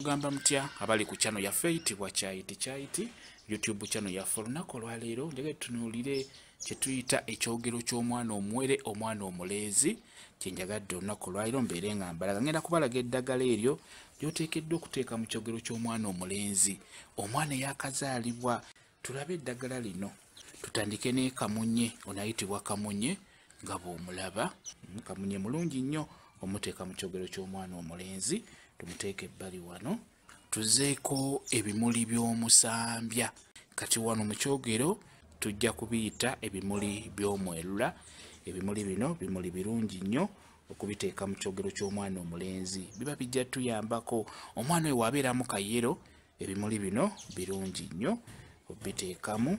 Gamba mutya abali ku channel yaffe eyitibwa Kyayiti YouTube channel yaffe olunaku olwaleero njagala tunuulire kye tuyita ekyogero ky'omwana omuwere omwana omulenzi kye njagadde olunaku olwaleero mbeere nga mbalaga ngenda kubalaga eddagala eryo ly'oteekeddwa okuteeka mu kyogero ky'omwana omulenzi omwana eyakazaalibwa. Tulabe eddagala lino tutandike ne kamunye onayitibwa kamunye nga bw'omulaba kamunye mulungi nnyo omuteeka mu kyogero ky'omwana omulenzi. Tumuteeke ebbali wano tuzeeko ebimuli by'omusambya kati wano mu kyogero tujja kubiyita ebimuli by'omwerula. Ebimuli bino bimuli birungi nnyo okubiteeka mu kyogero ky'omwana omulenzi biba bijja tuyambako omwana oyo wabeera mu kayero ebimuli bino birungi nnyo obiteekamu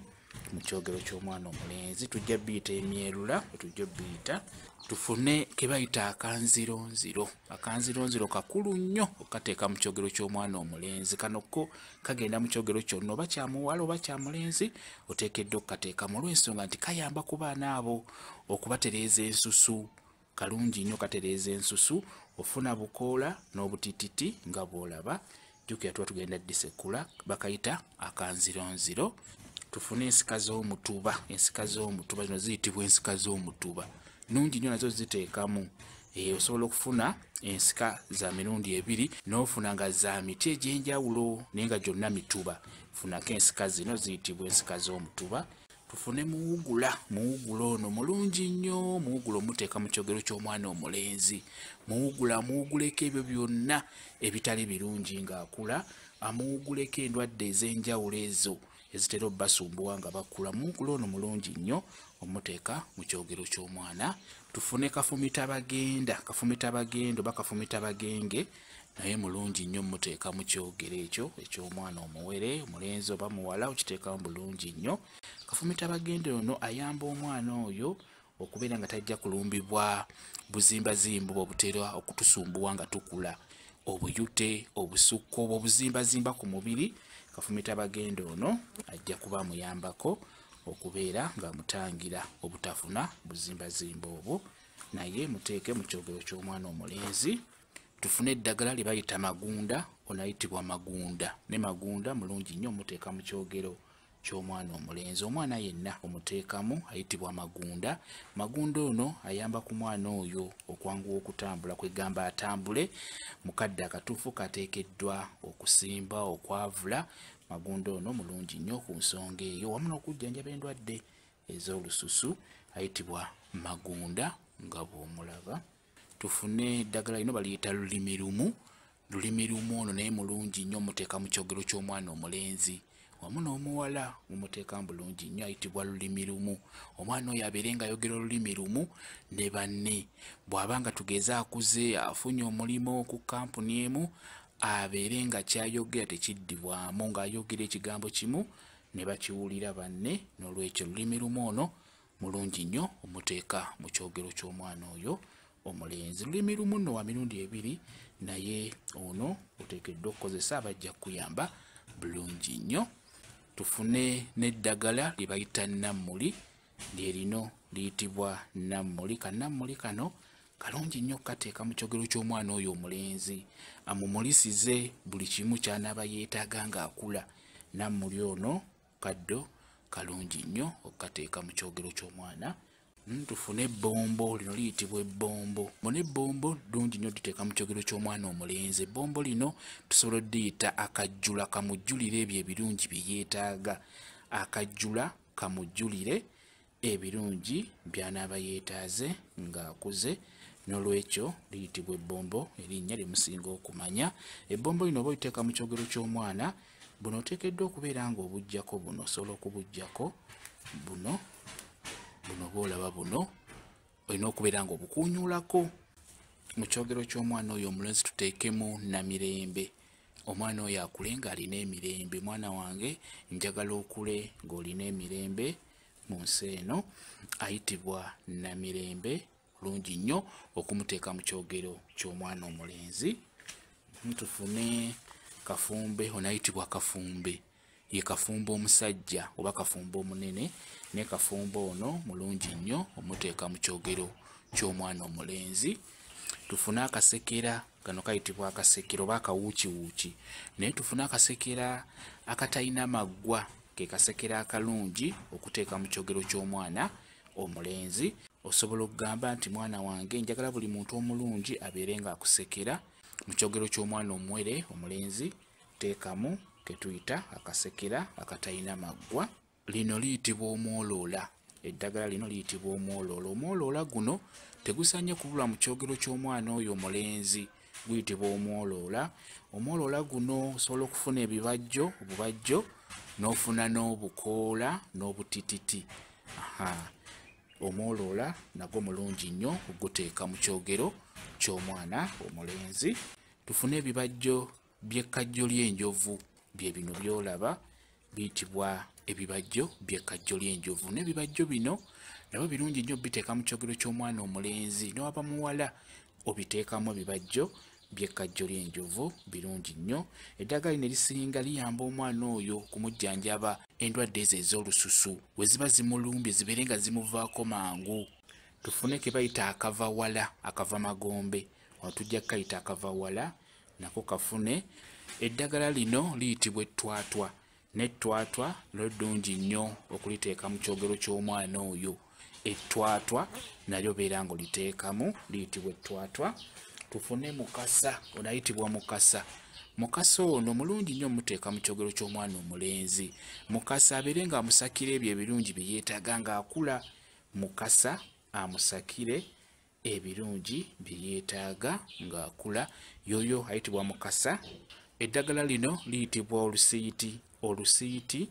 mu kyogero ky'omwana omulenzi. Tujja biyita emyerula tujja biyita tufune ke bayita akanzironziro. Akanzironziro kakulu nnyo okateeka mu kyogero ky'omwana omulenzi. Kano ko kagenda mu kyogero kyonna oba kya muwala oba kya mulenzi oteekeddwa okukateeka mu lw'ensonga nti kayamba ku baana abo okubatereeza ensusu. Kalungi nnyo katereeza ensusu ofuna bukoola n'obutititi nga bw'olaba. Jjukira tuba tugenda disekula bakayita akanzironziro. Tufune ensika z'omutuba. Ensika z'omutuba zino ziyitibwa ensika z'omutuba nungi nnyo nazo ziteekamu. Osobola okufuna ensika za mirundi ebiri n'ofuna nga za miti egy'enjawulo naye nga gyonna mituba. Funako ensika zino ziyitibwa ensika z'omutuba. Tufune muwugula. Muwugula ono mulungi nnyo. Muwugula omuteeka mu kyogero ky'omwana omulenzi. Muwugula amuwuguleko ebyo byonna ebitali birungi ng'akula. Amuwuguleko endwadde ez'enjawulo ezo ezitera obbasumbuwa nga bakula. Muwugula ono mulungi nnyo omuteeka mu kyogero ky'omwana. Tufune kafumitabagenda. Kafumitabagendo oba kafumitabagenge naye mulungi nnyo muteeka mu kyogero ekyo eky'omwana omuwere omulenzi oba muwala okiteekamu bulungi nnyo. Kafumitabagende ono ayamba omwana oyo okubeera nga tajja kulumbibwa buzimbazimba obutera okutusumbuwa nga tukula, obuyute, obusukko, obuzimbazimba ku mubiri. Kafumitabagende ono ajja kuba muyambako okubeera nga mutangira obutafuna buzimbazimba obwo. Naye muteeke mu kyogero ky'omwana omulenzi. Tufune eddagala lye bayita magunda onayitibwa magunda. Ne magunda mulungi nnyo muteeka mu kyogero ky'omwana omulenzi. Omwana yenna omuteekamu ayitibwa magunda. Magunda ono ayamba ku mwana oyo okwanguwa okutambula kwegamba atambule mu kadde akatuufu kateekeddwa okusimba okwavula. Magunda ono mulungi nnyo ku nsonga eyo wamu n'okujjanjaba endwadde ez'olususu ayitibwa magunda nga bw'omulaba. Tufune eddagala lino baliyita lulimirumu. Lulimirumu ono naye mulungi nnyo muteeka mu kyogero ky'omwana omulenzi wamu n'omuwala mumuteeka bulungi nnyo ayitibwa lulimirumu. Omwana oyo abeere nga ayogera olulimi lumu ne banne. Bw'aba nga tugeza akuze afunye omulimu ku kampuni emu abeere nga kyayogera tekiddibwamu ng'ayogera ekigambo kimu ne bakiwulira banne. N'olwekyo lulimi lumu ono mulungi nnyo omuteeka mu kyogero ky'omwana oyo omulenzi. Lulimi lumu nno wa mirundi ebiri naye ono oteekeddwa okukozesa abajja kuyamba bulungi nnyo. Tufune n'eddagala lye bayita nammuli. Lye lino liyitibwa nammuli. Kannammuli kano kalungi nnyo okukateeka mu kyogero ky'omwana oyo omulenzi amumulisize buli kimu ky'anaaba yeetaaga ng'akula. Nammuli ono kaddo kalungi nnyo okukateeka mu kyogero ky'omwana. Tufune ebbombo. Lino liyitibwa ebbombo. Mune ebbombo ddungi nnyo tuteeka mu kyogero ky'omwana omulenzi. Ebbombo lino tusobola oddiyita akajjula kamujjulire ebyo ebirungi bye yeetaaga. Akajjula kamujjulire ebirungi by'anaaba yeetaaze ng'akuze. N'olwekyo liyitibwa ebbombo erinnya lye musinga okumanya. Ebbombo lino oba oliteeka mu kyogero ky'omwana buno oteekeddwa okubeera nga obuggyako buno. Osobola okubuggyako buno bw'olaba buno olina okubeera nga obukuunyuulako. Mu kyogero ky'omwana oyo omulenzi tuteekemu namirembe. Omwana oyo akule ng'alina emirembe. Mwana wange njagala okule ng'olina emirembe mu nsi eno ayitibwa namirembe. Kulungi nnyo okumuteeka mu kyogero ky'omwana omulenzi. Tufune kafumbe onayitibwa kafumbe. Ye kafumbe omusajja oba kafumbe omunene. Ne kafumbe ono mulungi nnyo omuteeka mu kyogero ky'omwana omulenzi. tufune akasekera, kano kayitibwa akasekera oba akawuukiwuuki, naye tufune akasekera akatalina maggwa, ke kasekera akalungi okuteeka mu kyogero ky'omwana omulenzi. Osobola okugamba nti mwana wange njagala buli muntu omulungi abeere nga akusekera. Mu kyogero ky'omwana omuwere omulenzi teekamu ke tuyita akasekera akatalina maggwa. Lino liyitibwa omwoloola. Eddagala lino liyitibwa omwoloola. Omwoloola guno tegusanye kubula mu kyogero ky'omwana oyo omulenzi, guyitibwa omwoloola. Omwoloola guno osobola okufuna obubajjo n'ofuna n'obukoola n'obutititi. Omwoloola nagwo mulungi nnyo okuguteeka mu kyogero ky'omwana omulenzi. Tufune ebibajjo by'ekkajjo ly'enjovu, bye bino byolaba biyitibwa ebibajjo by'ekkajjo ly'enjovu. N'ebibajjo bino nabyo birungi nnyo biteeka mu kyogero ky'omwana omulenzi. N'owaba muwala obiteekamu ebibajjo by'ekkajjo ly'enjovu, birungi nnyo. Eddagala lino erisinga liyamba omwana oyo kumujjanjaba endwadde ezo ez'olususu bwe ziba zimulumbye zibeere nga zimuvaako mangu. Tufune ke bayita akavawala, akavamagombe, wano tujja kukayita akavawala, nako kafune. Eddagala lino liyitibwa ettwatwa, n'ettwatwa lyo ddungi nnyo okuliteeka mu kyogero ky'omwana oyo. Ettwatwa nalyo beera ng'oliteekamu, liyitibwa ettwatwa. Tufune mukasa, ono ayitibwa mukasa. Mukasa ono mulungi nnyo muteeka mu kyogero ky'omwana omulenzi. Mukasa abeere nga amusakira ebyo ebirungi bye yeetaaga ng'akula. Mukasa amusakire ebirungi bye yeetaaga ng'akula, yoyo ayitibwa mukasa. Eddagala lino liyitibwa olusiiti. Olusiiti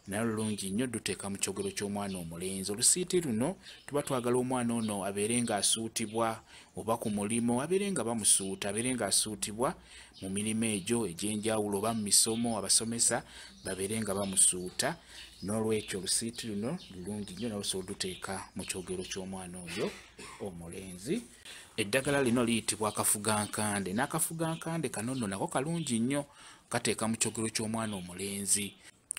nalwo lulungi nnyo duteeka mu kyogero ky'omwana omulenzi. Olusiiti luno tuba twagala omwana ono abeere ng'asuutibwa, oba ku mulimu abeere nga bamusuuta, abeere ng'asuutibwa mu mirimu egyo egy'enjawulo, oba mu misomo abasomesa babeere nga bamusuuta. N'olwekyo olusiiti luno lulungi nnyo nawe osobola oduteeka mu kyogero ky'omwana oyo omulenzi. Eddagala lino liyitibwa akafugankande. N'akafugankande kano nno nako kalungi nnyo, kateeka mu kyogero ky'omwana omulenzi.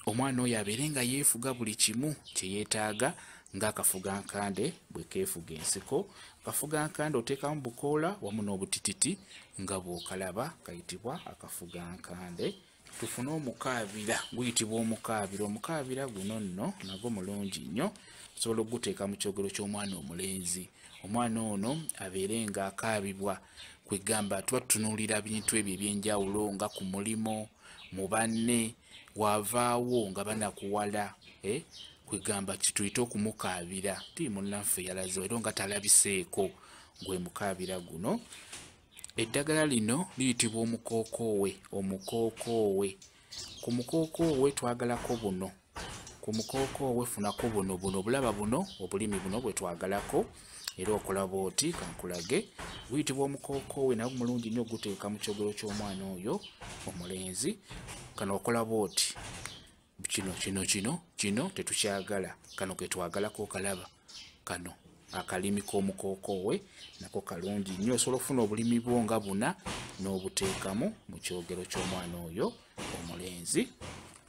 Omwana oyo abeere nga yeefuga buli kimu kye yeetaaga ng'akafugankande bwe keefuga ensiko. Akafugankande oteekamu bukoola wamu n'obutititi nga bw'okalaba, kayitibwa akafugankande. Tufune omukaabira, guyitibwa omukaabira. Omukaabira guno nno nagwo mulungi nnyo, osobola okuguteeka mu kyogero ky'omwana omulenzi. Omwana ono abeere ng'akaabibwa, kwegamba tuba tutunuulira bintu ebyo eby'enjawulo nga ku mulimo, mu banne, wavaawo nga banakuwala, kwegamba kituyite okumukaabira. Ti munnaffe yalaze era nga talabiseeko, gwe mukaabira guno. Eddagala lino liyitibwa omukookoowe. Omukookoowe, ku mukookoowe twagalako buno. Ku mukookoowe funako buno bulaba buno obulimi buno bwe twagalako, era okolaba oti kankulage. Guyitibwa omukookoowe, nagwo mulungi nnyo oguteeka mu kyogero ky'omwana oyo omulenzi. Kano okolaba oti kino tetukyagala, kano ke twagalako okalaba, kano akalimi k'omukookoowe nako kalungi nnyo. Osobola okufuna obulimi bwo nga buna n'obuteekamu mu kyogero ky'omwana oyo omulenzi.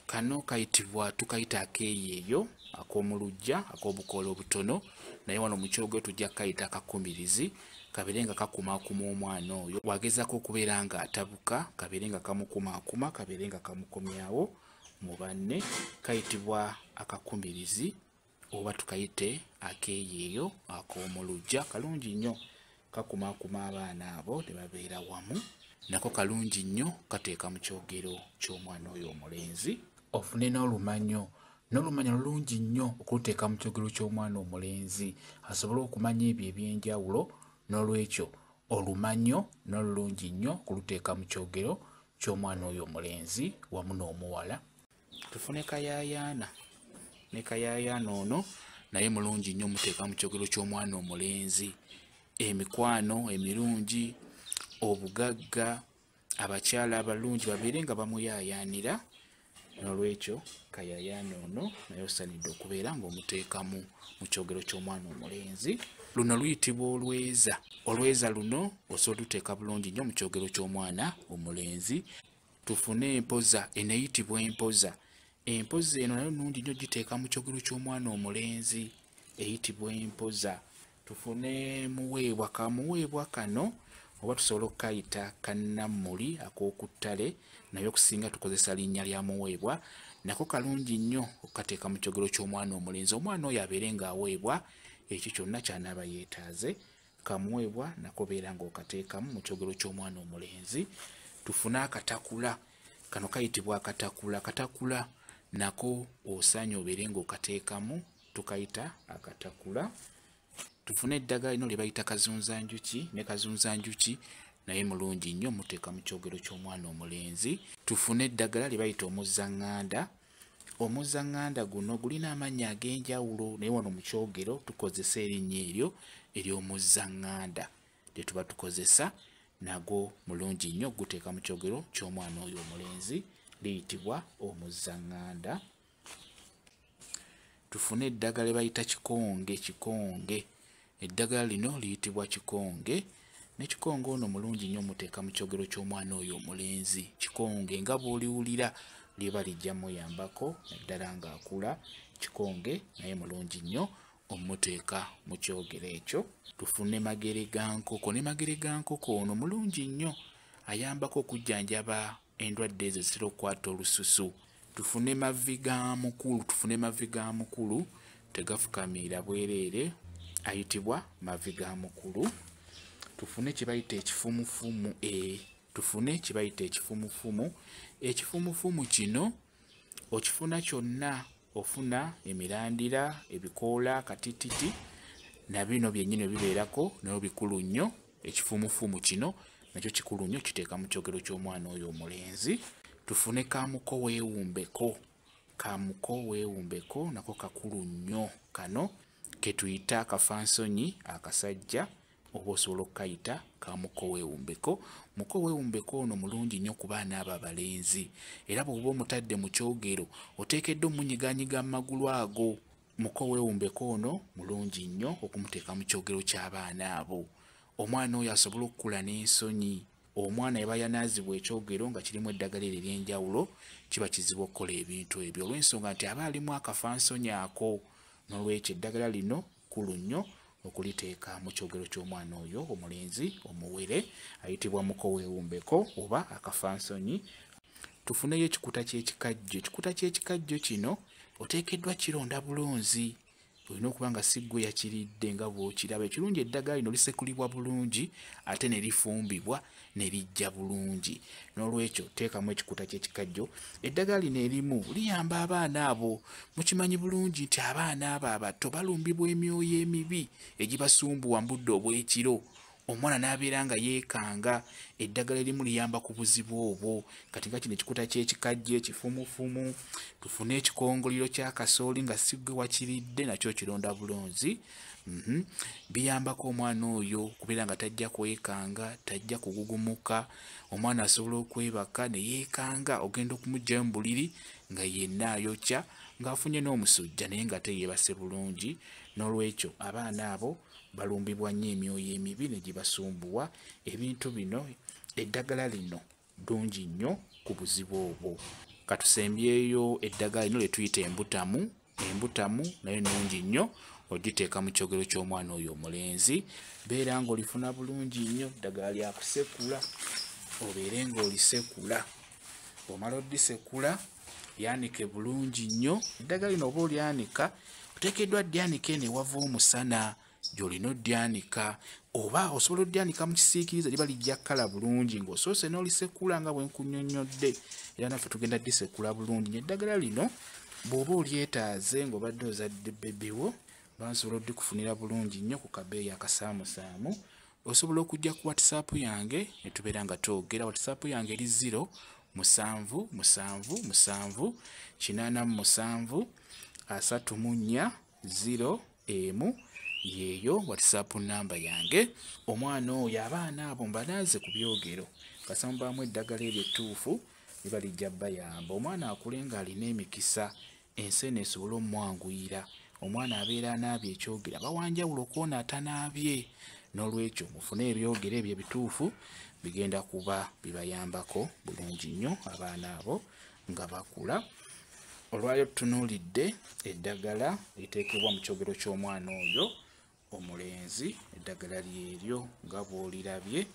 Kano kayitibwa tukayita akeeyeeyo, ak'omuluggya, ak'obukoola obutono, naye wano mu kyogero tujja kukayita akakumirizi. Kabeere nga kakumaakuma omwana oyo, wagezaako okubeera nga atabuka, kabeere nga kamukumaakuma, kabeere nga kamukomyawo mu banne. Kayitibwa akakumirizi oba tukayite akeeyeeyo ak'omuluggya. Kalungi nnyo, kakumaakuma abaana abo ne babeera wamu. Nako kalungi nnyo, kateeka mu kyogero ky'omwana oyo omulenzi. Ofune n'olumanyo. N'olumanyo lulungi nnyo okuteeka mu kyogero ky'omwana omulenzi, asobole okumanya ebyo eby'enjawulo. N'olwekyo olumanyo n'olulungi nnyo kuluteeka mu kyogero ky'omwana oyo omulenzi wamu n'omuwala. Tufune kayaayaana. Ne kayaayaana ono naye mulungi nnyo muteeka mu kyogero ky'omwana omulenzi. Emikwano emirungi, obugagga, abakyala abalungi babeere nga bamuyaayaanira. N'olwekyo kayaayaana ono naye osanidde okubeera ng'omuteekamu mu kyogero ky'omwana omulenzi. Luno luyitibwa olweza. Olweza luno osobola oduteeka bulungi nnyo mu kyogero ky'omwana omulenzi. Tufune empoza, eneyitibwa empoza. Empoza eno nayo nnungi nnyo giteeka mu kyogero ky'omwana omulenzi, eyitibwa empoza. Tufune muweebwa. Kamuweebwa kano oba tusobola okukayita kannamuli ak'okuttale naye okusinga tukozesa linnya lya muweebwa nako kalungi nnyo okukateeka mu kyogero ky'omwana omulenzi. Omwana oyo abeere ng'aweebwa ekyo kyonna ky'anaaba yeetaaze. Kamuweebwa nako beera ng'okateekamu mu kyogero ky'omwana omulenzi. Tufune akatakula, kano kayitibwa akatakula. Katakula nako osaanye obeere ng'okateekamu, tukayita akatakula. Tufune eddagala lino lye bayita kazunzanjuki, ne kazunzanjuki naye mulungi nnyo muteeka mu kyogero ky'omwana omulenzi. Tufune eddagala lye bayita omuzzaŋŋanda. Omuzzaŋŋanda guno gulina amannya ag'enjawulo naye wano mu kyogero tukozesa erinnya eryo ery'omuzzaŋŋanda lye tuba tukozesa, nagwo mulungi nnyo guteeka mu kyogero ky'omwana oyo omulenzi, liyitibwa omuzzaŋŋanda. Tufune eddagala lye bayita kikonge. Eddagala lino liyitibwa kikonge. Ne kikonge ono mulungi nnyo muteeka mu kyogero ky'omwana oyo omulenzi. Kikonge nga bw'oliwulira liba lijja muyambako naddala ng'akula. Kikonge naye mulungi nnyo omuteeka mu kyogero ekyo. Tufune magere ga nkoko. Ne magere ga nkoko ono mulungi nnyo, ayambako okujjanjaba endwadde ezo zitera okukwata olususu. Tufune mavi ga mukulu. Tegafukamira bwereere, ayitibwa mavi ga mukulu. Tufune kye bayita ekifumufumu. Ekifumufumu kino okifuna kyonna, ofuna emirandira, ebikoola, katititi na bino byennyini bibeerako nayo bikulu nnyo. Ekifumufumu kino nakyo kikulu nnyo, kiteeka mu kyogero ky'omwana oyo omulenzi. Tufune kamuko weewumbeko, nako kakulu nnyo. Kano ke tuyita akafansonyi akasajja, oba osobola okukayita kamuko weewumbeko. Muko weewumbeko ono mulungi nnyo ku baana abo abalenzi, era bw'oba omutadde mu kyogero oteekeddwa omunyiganyiga mu magulu ago. Muko weewumbeko ono mulungi nnyo okumuteeka mu kyogero ky'abaana abo. Omwana oyo asobola okukula n'ensonyi. Omwana eba yanaazibwa ekyogero nga kirimu eddagala eryo ery'enjawulo, kiba kizibu okukola ebintu ebyo olw'ensonga nti aba alimu akafansonyi ako. N'olwekyo eddagala lino kkulu nnyo okuliteeka mu kyogero ky'omwana oyo omulenzi omuwere, ayitibwa muko weewumbeko oba akafansonyi. Tufuneyo ekikuta ky'ekikajjo. Ekikuta ky'ekikajjo kino oteekeddwa kironda bulunzi. Olina okuba nga si ggwe yakiridde nga bw'okiraba. Ekirungi eddagala lino lisekulibwa bulungi ate ne lifumbibwa ne lijja bulungi. N'olwekyo teekamu ekikuta ky'ekikajjo. Eddagala lino erimu liyamba abaana abo. Mukimanyi bulungi nti abaana abo abato balumbibwa emyoyo emibi egibasumbuwa mu budde obw'ekiro. Omwana n'abeera nga yeekanga. Eddagala erimu liyamba ku buzibu obwo. Kati nga kino ekikuta ky'ekikajjo, ekifumufumu. Tufune ekikongoliro kya kasooli nga si ggwe wakiridde, nakyo kironda bulunzi. Biyambako omwana oyo kubeera nga tajja kwekanga, tajja kugugumuka. Omwana asobola okwebaka ne yeekanga, ogenda okumuggyayo mu buliri nga yenna ayokya, ng'afunye n'omusujja naye nga teyeebase bulungi. N'olwekyo abaana abo balumbibwa nnyo emyoyo emibi ne gibasumbuwa. Ebintu bino, eddagala lino ddungi nnyo ku buzibu obwo. Katusembyeyo eddagala lino lye tuyita embutamu. Embutamu nayo nnungi nnyo ogiteeka mu kyogero ky'omwana oyo omulenzi. Beera ng'olifuna bulungi nnyo, ddagala lya kusekula, obeere ng'olisekula. Omala oddisekula lyanike bulungi nnyo. Eddagala lino oba olyanika, oteekeddwa ddyanika eno ewava omusana gy'olina oddyanika, oba osobola oddyanika mu kisiikirize liba lijja kkala bulungi ng'osoose n'olisekula nga bwe nkunnyonnyodde. Era naffe tugenda ddisekula bulungi. Eddagala lino bw'oba olyetaaze ng'obadde ozadde bbebiwo, bansobola oddikufunira bulungi nnyo ku kabeeyi akasaamusaamu. Osobola okujja ku WhatsApp yange ne tubeera nga twogera. WhatsApp yange eri 0777 yeeyo WhatsApp namba yange. Omwana oyo abaana abo mbanaaze ku byogero kasambaamu eddagala eryo ettuufu liba lijja bayamba. Omwana akule ng'alina emikisa, ensi eno esobole omwanguyira. Omwana abeera anaabye ekyogero abawanjawulo okuwona atanaabye. N'olwekyo mufune ebyogero ebyo ebituufu, bigenda kuba bibayambako bulungi nnyo abaana abo nga bakula. Olwayo tutunuulidde eddagala liteekebwa mu kyogero ky'omwana oyo omulenzi. Eddagala lyeryo nga bw'olirabye